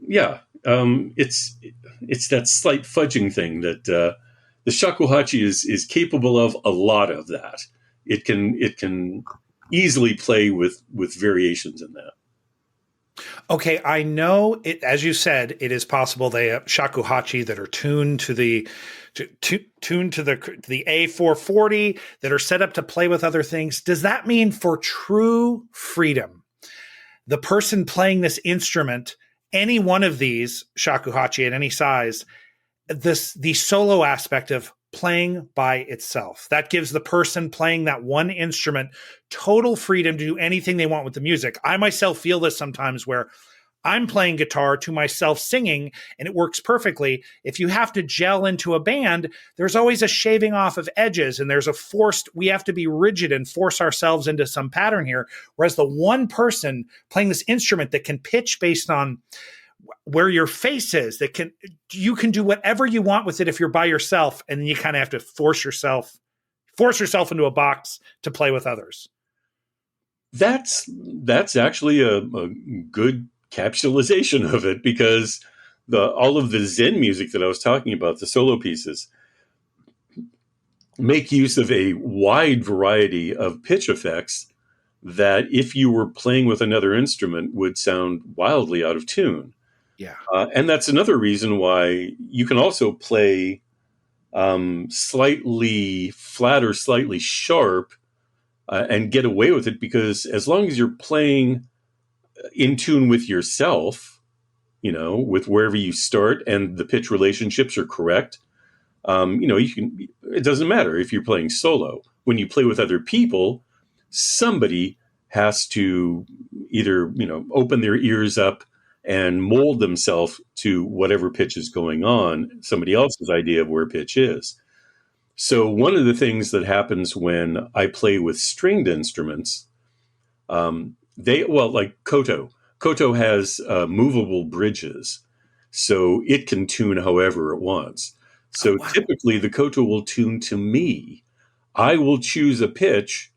yeah, it's that slight fudging thing that the shakuhachi is capable of. A lot of that. It can easily play with variations in that. Okay, I know it. As you said, it is possible they have shakuhachi that are tuned to the tuned to the A440 that are set up to play with other things. Does that mean for true freedom, the person playing this instrument, any one of these shakuhachi at any size, the solo aspect of playing by itself, that gives the person playing that one instrument total freedom to do anything they want with the music? I myself feel this sometimes where I'm playing guitar to myself singing and it works perfectly. If you have to gel into a band, there's always a shaving off of edges and there's we have to be rigid and force ourselves into some pattern here. Whereas the one person playing this instrument that can pitch based on where your face is, you can do whatever you want with it if you're by yourself, and then you kind of have to force yourself into a box to play with others. That's actually a good capsulization of it, because all of the Zen music that I was talking about, the solo pieces, make use of a wide variety of pitch effects that if you were playing with another instrument would sound wildly out of tune. Yeah. And that's another reason why you can also play slightly flat or slightly sharp and get away with it, because as long as you're playing in tune with yourself, with wherever you start and the pitch relationships are correct, it doesn't matter if you're playing solo. When you play with other people, somebody has to either, open their ears up and mold themselves to whatever pitch is going on, somebody else's idea of where pitch is. So one of the things that happens when I play with stringed instruments, like koto. Koto has movable bridges, so it can tune however it wants. So Typically the koto will tune to me. I will choose a pitch,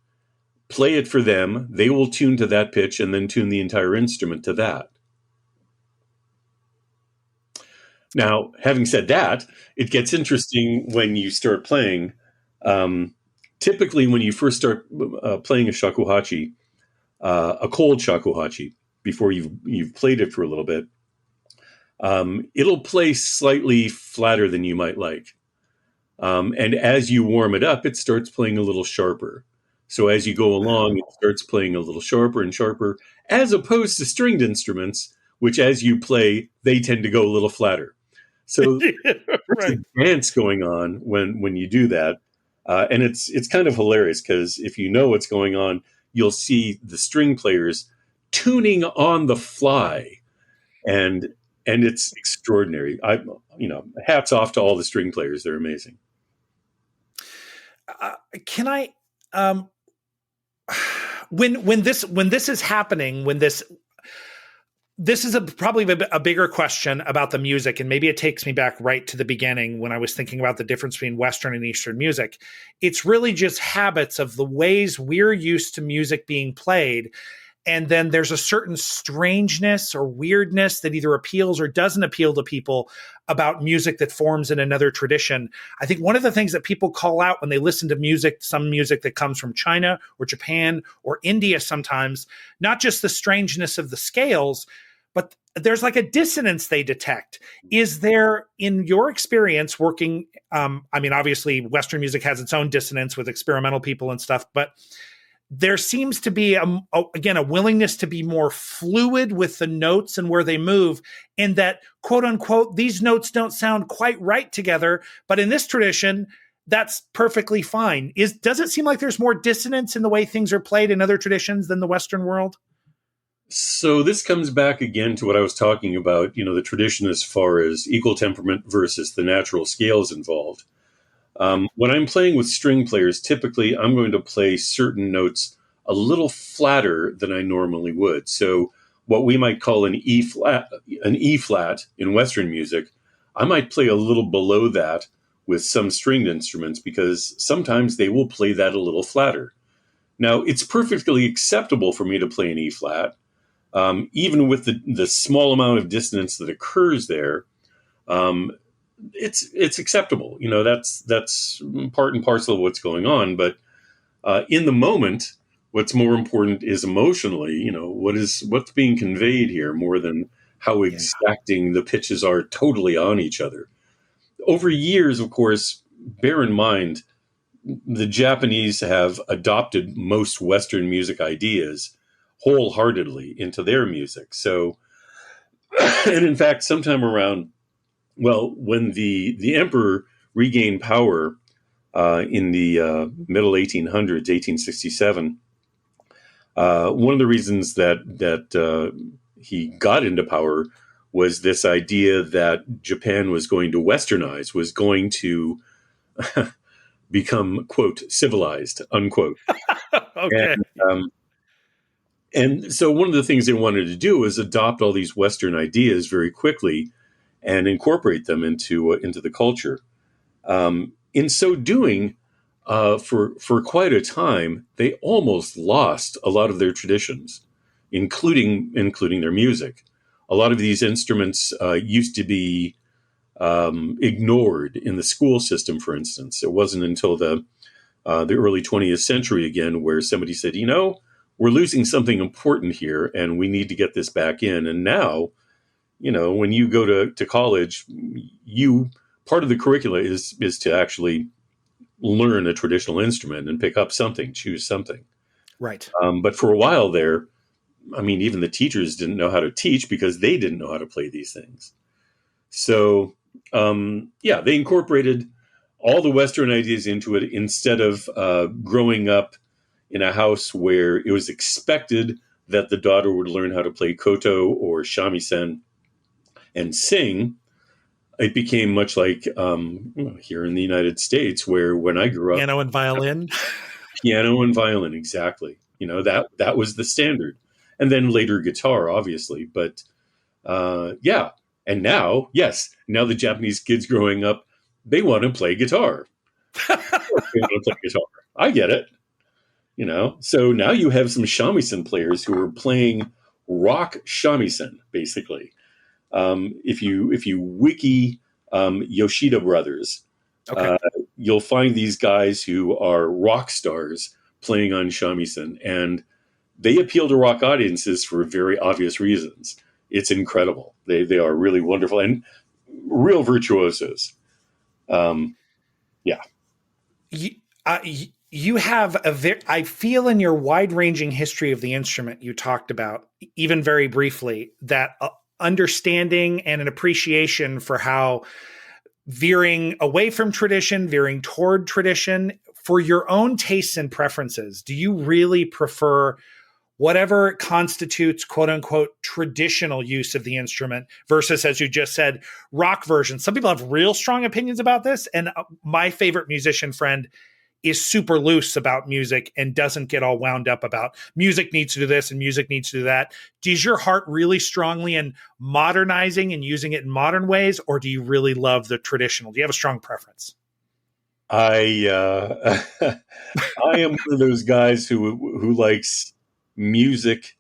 play it for them. They will tune to that pitch and then tune the entire instrument to that. Now, having said that, it gets interesting when you start playing. Typically, when you first start playing a shakuhachi, a cold shakuhachi, before you've played it for a little bit, it'll play slightly flatter than you might like. And as you warm it up, it starts playing a little sharper. So as you go along, it starts playing a little sharper and sharper, as opposed to stringed instruments, which as you play, they tend to go a little flatter. So there's a dance going on when you do that. And it's kind of hilarious, because if you know what's going on, you'll see the string players tuning on the fly. And it's extraordinary. Hats off to all the string players. They're amazing. Can I, when this is happening, this is probably a bigger question about the music, and maybe it takes me back right to the beginning when I was thinking about the difference between Western and Eastern music. It's really just habits of the ways we're used to music being played. And then there's a certain strangeness or weirdness that either appeals or doesn't appeal to people about music that forms in another tradition. I think one of the things that people call out when they listen to music, some music that comes from China or Japan or India sometimes, not just the strangeness of the scales, but there's like a dissonance they detect. Is there, in your experience working, obviously Western music has its own dissonance with experimental people and stuff, but there seems to be, again, a willingness to be more fluid with the notes and where they move, and that, quote unquote, these notes don't sound quite right together. But in this tradition, that's perfectly fine. Does it seem like there's more dissonance in the way things are played in other traditions than the Western world? So this comes back again to what I was talking about, the tradition as far as equal temperament versus the natural scales involved. When I'm playing with string players, typically I'm going to play certain notes a little flatter than I normally would. So what we might call an E flat in Western music, I might play a little below that with some stringed instruments because sometimes they will play that a little flatter. Now, it's perfectly acceptable for me to play an E flat, even with the small amount of dissonance that occurs there. Um, it's acceptable. That's part and parcel of what's going on. But in the moment, what's more important is emotionally. What's being conveyed here more than how Yeah. exacting the pitches are totally on each other. Over years, of course, bear in mind the Japanese have adopted most Western music ideas wholeheartedly into their music. So, and in fact, sometime around, well, when the emperor regained power in the middle 1800s, 1867, one of the reasons that he got into power was this idea that Japan was going to westernize, was going to become, quote, civilized, unquote. Okay. And and so one of the things they wanted to do was adopt all these Western ideas very quickly and incorporate them into the culture. In so doing, for quite a time, they almost lost a lot of their traditions, including their music. A lot of these instruments used to be ignored in the school system, for instance. It wasn't until the early 20th century again where somebody said, we're losing something important here, and we need to get this back in. And now, when you go to college, you part of the curricula is to actually learn a traditional instrument and pick up something, choose something. Right. But for a while there, I mean, even the teachers didn't know how to teach because they didn't know how to play these things. So, they incorporated all the Western ideas into it instead of growing up in a house where it was expected that the daughter would learn how to play koto or shamisen and sing. It became much like here in the United States, where when I grew up, Piano and violin. piano and violin, exactly. That was the standard, and then later guitar, obviously. But yeah, and now, yes, now the Japanese kids growing up, they want to play guitar. They want to play guitar. I get it. So now you have some shamisen players who are playing rock shamisen, basically. If you wiki Yoshida Brothers, Okay. you'll find these guys who are rock stars playing on shamisen, and they appeal to rock audiences for very obvious reasons. It's incredible. They are really wonderful and real virtuosos. Um, yeah. You, you have I feel in your wide ranging history of the instrument you talked about, even very briefly, that understanding and an appreciation for how veering away from tradition, veering toward tradition, for your own tastes and preferences, do you really prefer whatever constitutes quote unquote traditional use of the instrument versus, as you just said, rock versions? Some people have real strong opinions about this. And my favorite musician friend is super loose about music and doesn't get all wound up about music needs to do this and music needs to do that. Does your heart really strongly in modernizing and using it in modern ways, or do you really love the traditional? Do you have a strong preference? I I am one of those guys who likes music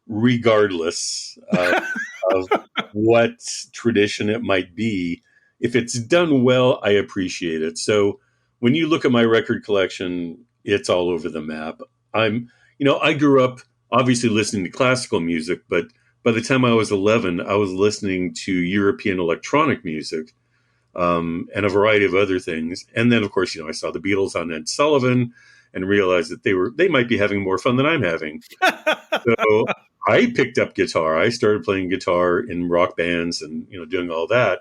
regardless of what tradition it might be. If it's done well, I appreciate it. So when you look at my record collection, it's all over the map. I grew up obviously listening to classical music, but by the time I was 11, I was listening to European electronic music and a variety of other things. And then, of course, I saw the Beatles on Ed Sullivan and realized that they might be having more fun than I'm having. So I picked up guitar. I started playing guitar in rock bands and doing all that,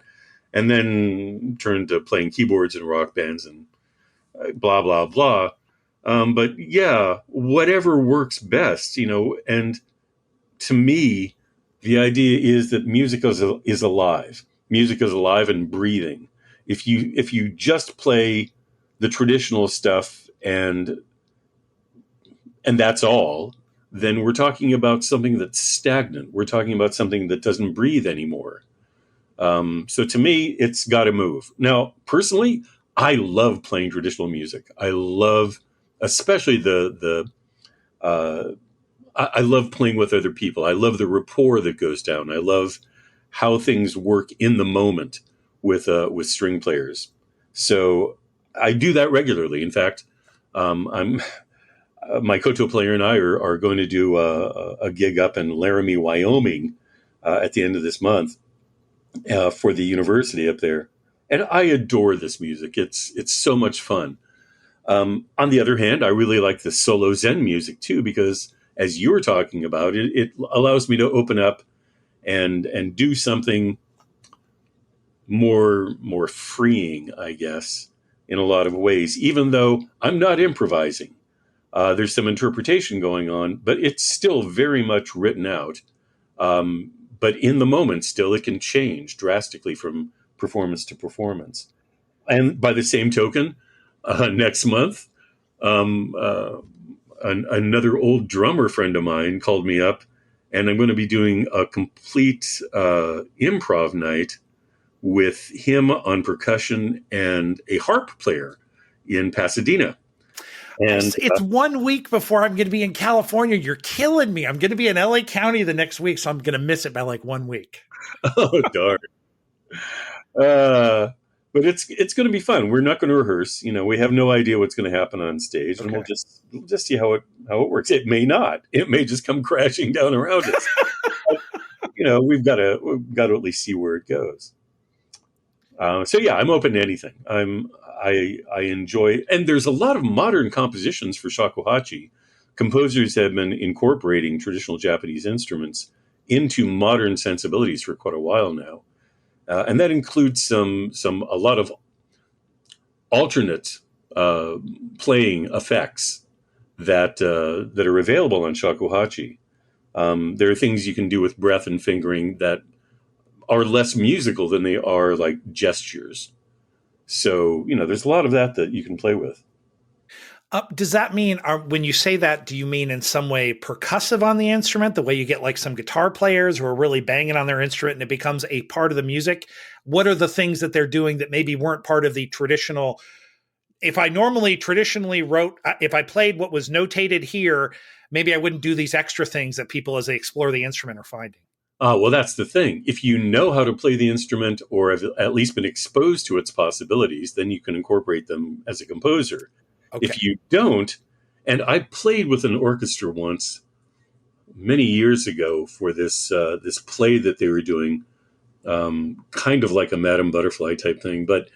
and then turned to playing keyboards in rock bands and blah blah blah. But yeah, whatever works best, And to me, the idea is that music is alive. Music is alive and breathing. If you just play the traditional stuff and that's all, then we're talking about something that's stagnant. We're talking about something that doesn't breathe anymore. So to me, it's got to move. Now, personally, I love playing traditional music. I love, especially uh, I love playing with other people. I love the rapport that goes down. I love how things work in the moment with string players. So I do that regularly. In fact, I'm my koto player and I are going to do a gig up in Laramie, Wyoming, at the end of this month for the university up there, and I adore this music. It's so much fun. On the other hand, I really like the solo Zen music too, because as you were talking about, it allows me to open up and do something more freeing, I guess, in a lot of ways. Even though I'm not improvising, there's some interpretation going on, but it's still very much written out. But in the moment, still, it can change drastically from performance to performance. And by the same token, next month, um, uh, another old drummer friend of mine called me up, and I'm going to be doing a complete improv night with him on percussion and a harp player in Pasadena. And It's 1 week before I'm going to be in California. You're killing me. I'm going to be in LA County the next week, so I'm going to miss it by like 1 week. oh darn, uh, but it's going to be fun. We're not going to rehearse. We have no idea what's going to happen on stage, and Okay. we'll just see how it works. It may not. It may just come crashing down around us. But, we've got to at least see where it goes. So yeah, I'm open to anything. I enjoy, and there's a lot of modern compositions for shakuhachi. Composers have been incorporating traditional Japanese instruments into modern sensibilities for quite a while now, and that includes a lot of alternate uh, playing effects that are available on shakuhachi. There are things you can do with breath and fingering that are less musical than they are like gestures. So, there's a lot of that you can play with. Does that mean, when you say that, do you mean in some way percussive on the instrument, the way you get like some guitar players who are really banging on their instrument and it becomes a part of the music? What are the things that they're doing that maybe weren't part of the traditional? If I normally traditionally wrote, if I played what was notated here, maybe I wouldn't do these extra things that people, as they explore the instrument, are finding. Well, that's the thing. If you know how to play the instrument or have at least been exposed to its possibilities, then you can incorporate them as a composer. Okay. If you don't, and I played with an orchestra once many years ago for this play that they were doing, kind of like a Madame Butterfly type thing, but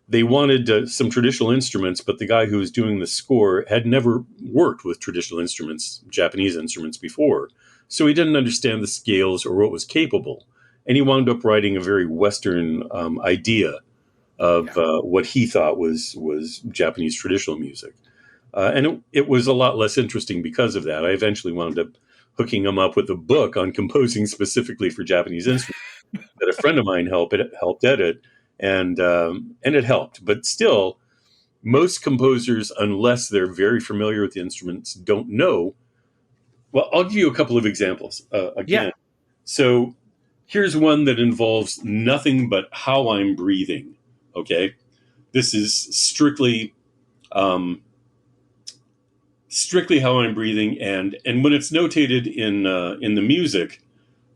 they wanted some traditional instruments, but the guy who was doing the score had never worked with traditional instruments, Japanese instruments, before. So he didn't understand the scales or what was capable. And he wound up writing a very Western idea of Yeah. what he thought was Japanese traditional music. And it was a lot less interesting because of that. I eventually wound up hooking him up with a book on composing specifically for Japanese instruments that a friend of mine helped edit, and it helped. But still, most composers, unless they're very familiar with the instruments, don't know. Well, I'll give you a couple of examples Yeah. again. So here's one that involves nothing but how I'm breathing. Okay, this is strictly how I'm breathing, and when it's notated in the music,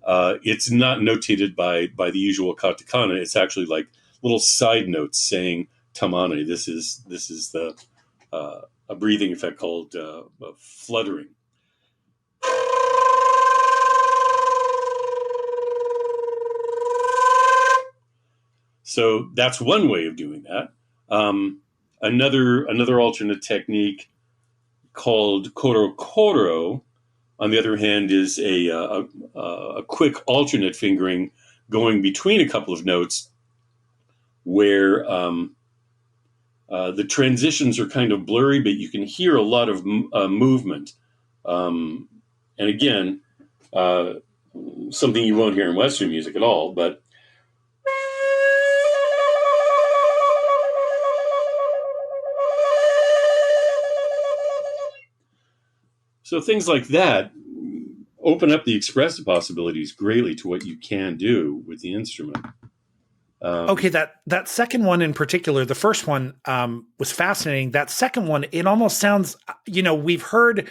it's not notated by the usual katakana. It's actually like little side notes saying tamane. This is the a breathing effect called fluttering. So that's one way of doing that. Another alternate technique called koro koro, on the other hand, is a quick alternate fingering going between a couple of notes where the transitions are kind of blurry, but you can hear a lot of movement. Um, and again, uh, something you won't hear in Western music at all, but so things like that open up the expressive possibilities greatly to what you can do with the instrument. Okay, that second one in particular, the first one was fascinating. That second one, it almost sounds, we've heard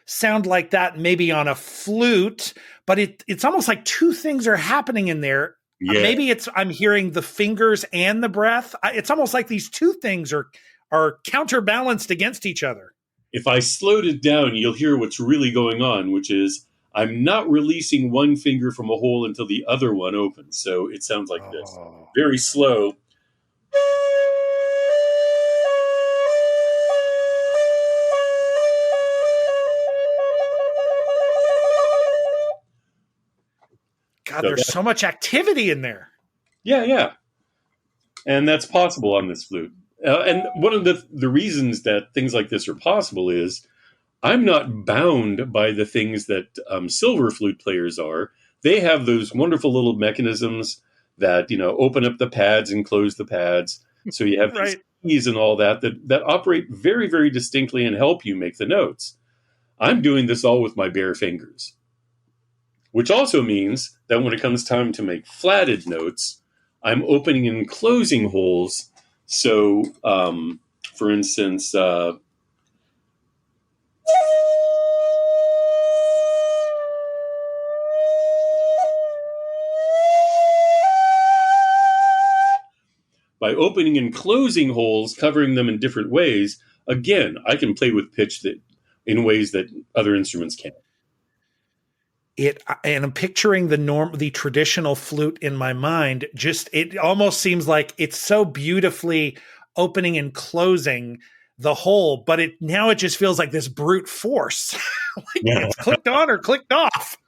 sound like that maybe on a flute, but it's almost like two things are happening in there. Yeah. Maybe I'm hearing the fingers and the breath. It's almost like these two things are counterbalanced against each other. If I slowed it down, you'll hear what's really going on, which is I'm not releasing one finger from a hole until the other one opens. So it sounds like this. Oh. Very slow. God, there's so much activity in there. Yeah. And that's possible on this flute. And one of the reasons that things like this are possible is I'm not bound by the things that silver flute players are. They have those wonderful little mechanisms that, open up the pads and close the pads. So you have right. these keys and all that operate very, very distinctly and help you make the notes. I'm doing this all with my bare fingers, which also means that when it comes time to make flatted notes, I'm opening and closing holes. So, for instance, by opening and closing holes, covering them in different ways, again, I can play with pitch in ways that other instruments can't. And I'm picturing the traditional flute in my mind. It almost seems like it's so beautifully opening and closing the hole, but now it just feels like this brute force. It's clicked on or clicked off.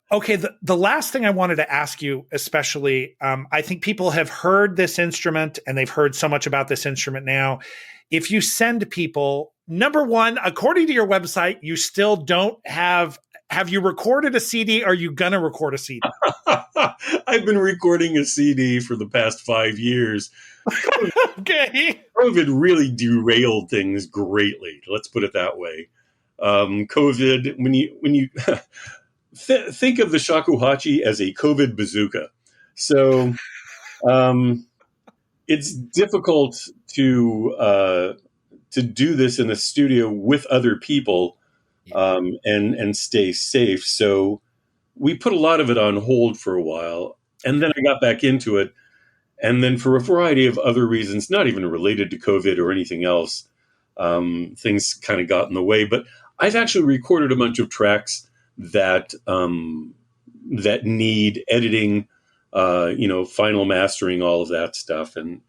Okay, the last thing I wanted to ask you, especially, I think people have heard this instrument and they've heard so much about this instrument now. If you send people, number one, according to your website, you still don't have you recorded a CD? Are you going to record a CD? I've been recording a CD for the past 5 years. Okay. COVID really derailed things greatly. Let's put it that way. COVID, when you think of the shakuhachi as a COVID bazooka. So it's difficult to do this in a studio with other people and stay safe. So we put a lot of it on hold for a while, and then I got back into it. And then for a variety of other reasons, not even related to COVID or anything else, things kind of got in the way. But I've actually recorded a bunch of tracks that need editing, final mastering, all of that stuff. And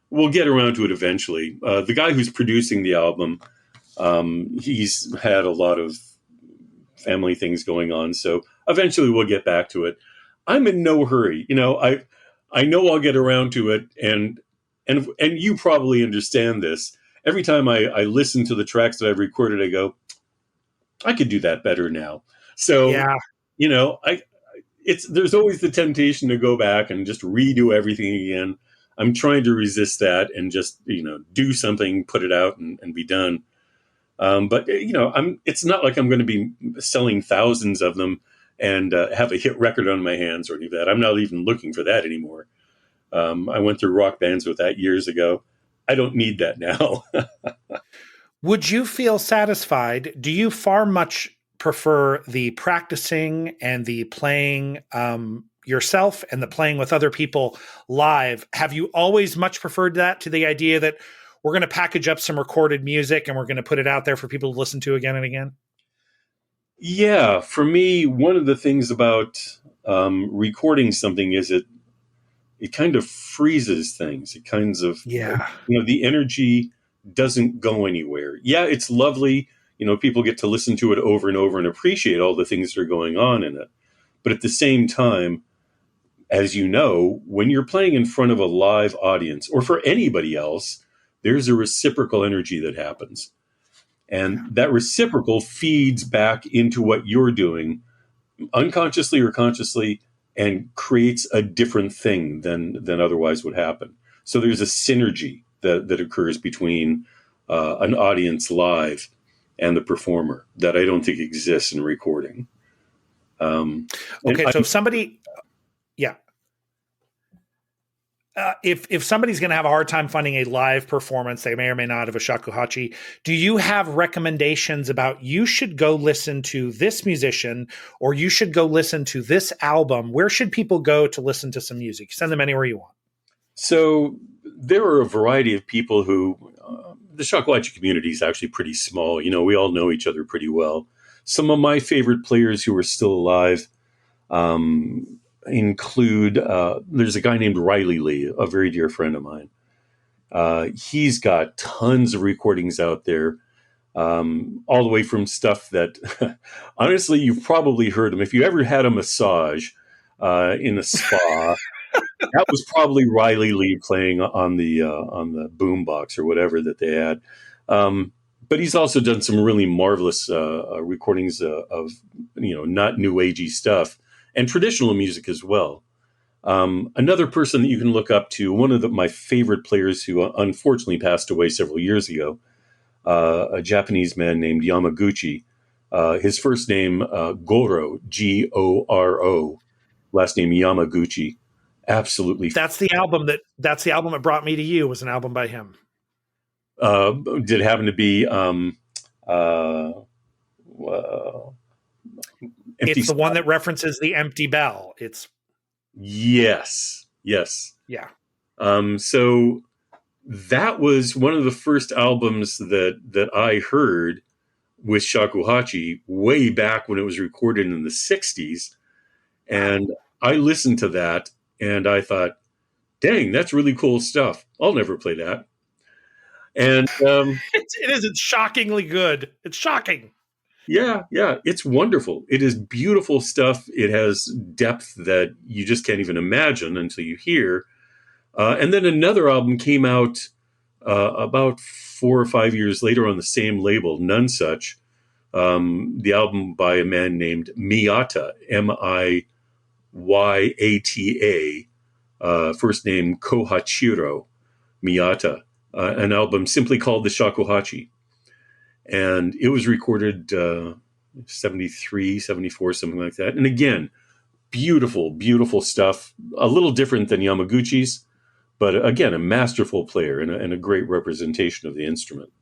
we'll get around to it eventually. The guy who's producing the album, he's had a lot of family things going on. So eventually we'll get back to it. I'm in no hurry. I know I'll get around to it. And you probably understand this. Every time I listen to the tracks that I've recorded, I go, I could do that better now. So, yeah. There's always the temptation to go back and just redo everything again. I'm trying to resist that and just, do something, put it out and be done. But it's not like I'm going to be selling thousands of them and have a hit record on my hands or any of that. I'm not even looking for that anymore. I went through rock bands with that years ago. I don't need that now. Would you feel satisfied? Do you far much prefer the practicing and the playing yourself and the playing with other people live? Have you always much preferred that to the idea that we're going to package up some recorded music and we're going to put it out there for people to listen to again and again? Yeah, for me, one of the things about recording something is it kind of freezes things. It kinds of, the energy doesn't go anywhere. Yeah, it's lovely. People get to listen to it over and over and appreciate all the things that are going on in it. But at the same time, as you know, when you're playing in front of a live audience or for anybody else, there's a reciprocal energy that happens. And that reciprocal feeds back into what you're doing unconsciously or consciously and creates a different thing than otherwise would happen. So there's a synergy that occurs between an audience live and the performer that I don't think exists in recording. Okay, so if somebody... Yeah. If somebody's going to have a hard time finding a live performance, they may or may not of a shakuhachi. Do you have recommendations about you should go listen to this musician or you should go listen to this album? Where should people go to listen to some music? Send them anywhere you want. So there are a variety of people who, the shakuhachi community is actually pretty small. We all know each other pretty well. Some of my favorite players who are still alive include, there's a guy named Riley Lee, a very dear friend of mine. He's got tons of recordings out there, all the way from stuff that, honestly, you've probably heard them. If you ever had a massage in a spa, that was probably Riley Lee playing on the boombox or whatever that they had. But he's also done some really marvelous recordings of not new agey stuff and traditional music as well. Another person that you can look up to, one of my favorite players who unfortunately passed away several years ago, a Japanese man named Yamaguchi. His first name, Goro, Goro, last name Yamaguchi. Absolutely. That's the album that brought me to you, was an album by him. Did it happen to be it's the one that references the empty bell. It's yes. Yeah. So that was one of the first albums that I heard with shakuhachi way back when it was recorded in the 60s. And I listened to that and I thought, dang, that's really cool stuff. I'll never play that. And it is. It's shockingly good. It's shocking. Yeah, it's wonderful. It is beautiful stuff. It has depth that you just can't even imagine until you hear. And then another album came out about 4 or 5 years later on the same label, None Such. The album by a man named Miyata, Miyata, first name Kohachiro Miyata, an album simply called The Shakuhachi. And it was recorded 73, 74, something like that. And again, beautiful, beautiful stuff. A little different than Yamaguchi's, but again, a masterful player and a great representation of the instrument.